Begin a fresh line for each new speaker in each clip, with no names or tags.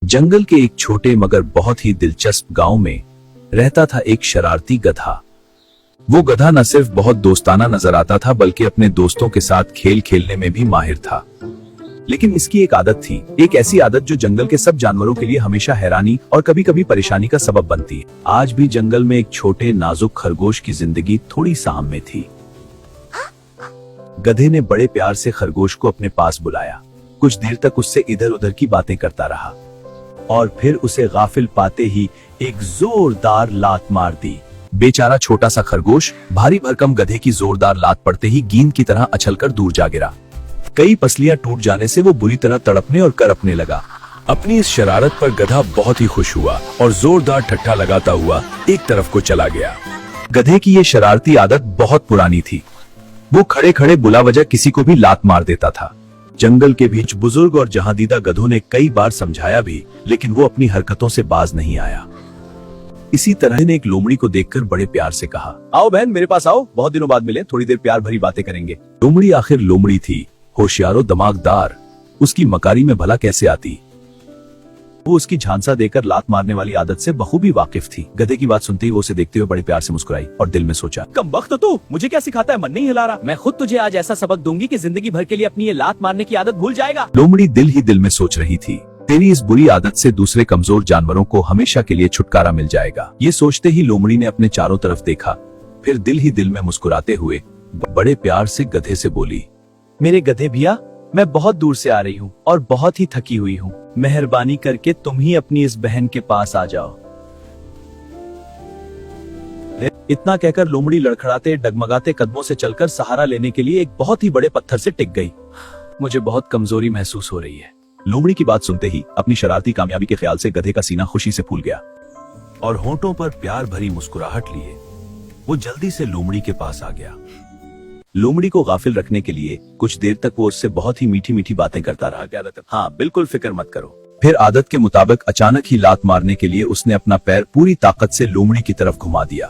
जंगल के एक छोटे मगर बहुत ही दिलचस्प गांव में रहता था एक शरारती गधा। वो गधा न सिर्फ बहुत दोस्ताना नजर आता था बल्कि अपने दोस्तों के साथ खेल खेलने में भी माहिर था। लेकिन इसकी एक आदत थी, एक ऐसी आदत जो जंगल के सब जानवरों के लिए हमेशा हैरानी और कभी कभी परेशानी का सबब बनती है। आज भी जंगल में एक छोटे नाजुक खरगोश की जिंदगी थोड़ी साम में थी। गधे ने बड़े प्यार से खरगोश को अपने पास बुलाया, कुछ देर तक उससे इधर उधर की बातें करता रहा और फिर उसे गाफिल पाते ही एक जोरदार लात मार दी। बेचारा छोटा सा खरगोश भारी भरकम गधे की जोरदार लात पड़ते ही गेंद की तरह अछलकर दूर जा गिरा। कई पसलियां टूट जाने से वो बुरी तरह तड़पने और करपने लगा। अपनी इस शरारत पर गधा बहुत ही खुश हुआ और जोरदार ठट्ठा लगाता हुआ एक तरफ को चला गया। गधे की ये शरारती आदत बहुत पुरानी थी। वो खड़े खड़े बुला वजह किसी को भी लात मार देता था। जंगल के बीच बुजुर्ग और जहांदीदा गधों ने कई बार समझाया भी, लेकिन वो अपनी हरकतों से बाज नहीं आया। इसी तरह ने एक लोमड़ी को देखकर बड़े प्यार से कहा, आओ बहन मेरे पास आओ, बहुत दिनों बाद मिले, थोड़ी देर प्यार भरी बातें करेंगे। लोमड़ी आखिर लोमड़ी थी, होशियारो दिमागदार, उसकी मकारी में भला कैसे आती। वो उसकी झांसा देकर लात मारने वाली आदत से बखूबी वाकिफ थी। गधे की बात सुनते ही वो उसे देखते हुए बड़े प्यार से मुस्कुराई और दिल में सोचा, कमबख्त तू, मुझे क्या सिखाता है, मन नहीं हिला रहा। मैं खुद तुझे आज ऐसा सबक दूंगी कि जिंदगी भर के लिए अपनी ये लात मारने की आदत भूल जाएगा। लोमड़ी दिल ही दिल में सोच रही थी, तेरी इस बुरी आदत से दूसरे कमजोर जानवरों को हमेशा के लिए छुटकारा मिल जाएगा। ये सोचते ही लोमड़ी ने अपने चारों तरफ देखा, फिर दिल ही दिल में मुस्कुराते हुए बड़े प्यार से गधे से बोली, मेरे गधे भैया, मैं बहुत दूर से आ रही हूँ और बहुत ही थकी हुई हूँ। मेहरबानी करके तुम ही अपनी इस बहन के पास आ जाओ। इतना कहकर लोमड़ी लड़खड़ाते डगमगाते कदमों से चलकर सहारा लेने के लिए एक बहुत ही बड़े पत्थर से टिक गई। मुझे बहुत कमजोरी महसूस हो रही है। लोमड़ी की बात सुनते ही अपनी शरारती कामयाबी के ख्याल से गधे का सीना खुशी से फूल गया और होंठों पर प्यार भरी मुस्कुराहट लिए वो जल्दी से लोमड़ी के पास आ गया। लोमड़ी को गाफिल रखने के लिए कुछ देर तक वो उससे बहुत ही मीठी मीठी बातें करता रहा। हाँ बिल्कुल, फिक्र मत करो। फिर आदत के मुताबिक अचानक ही लात मारने के लिए उसने अपना पैर पूरी ताकत से लोमड़ी की तरफ घुमा दिया।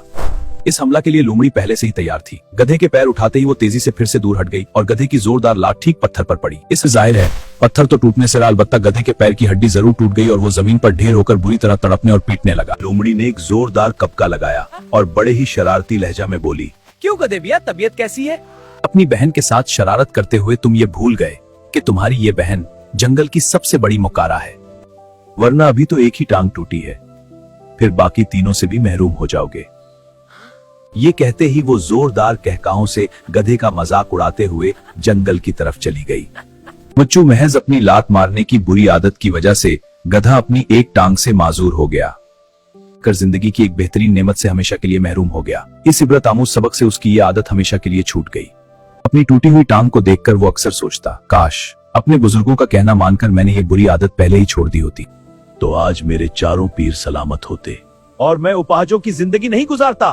इस हमला के लिए लोमड़ी पहले से ही तैयार थी। गधे के पैर उठाते ही वो तेजी से फिर से दूर हट गई और गधे की जोरदार लात ठीक पत्थर पर पड़ी। इससे जाहिर है पत्थर तो टूटने से अलबत्ता गधे के पैर की हड्डी जरूर टूट गई और वो जमीन पर ढेर होकर बुरी तरह तड़पने और पीटने लगा। लोमड़ी ने एक जोरदार कपका लगाया और बड़े ही शरारती लहजा में बोली, क्यों गधे भैया, तबीयत कैसी है? अपनी बहन के साथ शरारत करते हुए तुम ये भूल गए कि तुम्हारी ये बहन जंगल की सबसे बड़ी मुकारा है, वरना अभी तो एक ही टांग टूटी है, फिर बाकी तीनों से भी महरूम हो जाओगे। ये कहते ही वो जोरदार कहकाओं से गधे का मजाक उड़ाते हुए जंगल की तरफ चली गई। मुच्चू महज अपनी लात मारने की बुरी आदत की वजह से गधा अपनी एक टांग से माजूर हो गया कर जिंदगी की एक बेहतरीन नेमत से हमेशा के लिए महरूम हो गया। इस इबरत आमूज सबक से उसकी ये आदत हमेशा के लिए छूट गई। अपनी टूटी हुई टांग को देखकर वो अक्सर सोचता, काश अपने बुजुर्गों का कहना मानकर मैंने ये बुरी आदत पहले ही छोड़ दी होती, तो आज मेरे चारों पीर सलामत होते और मैं उपाहजों की जिंदगी नहीं गुजारता।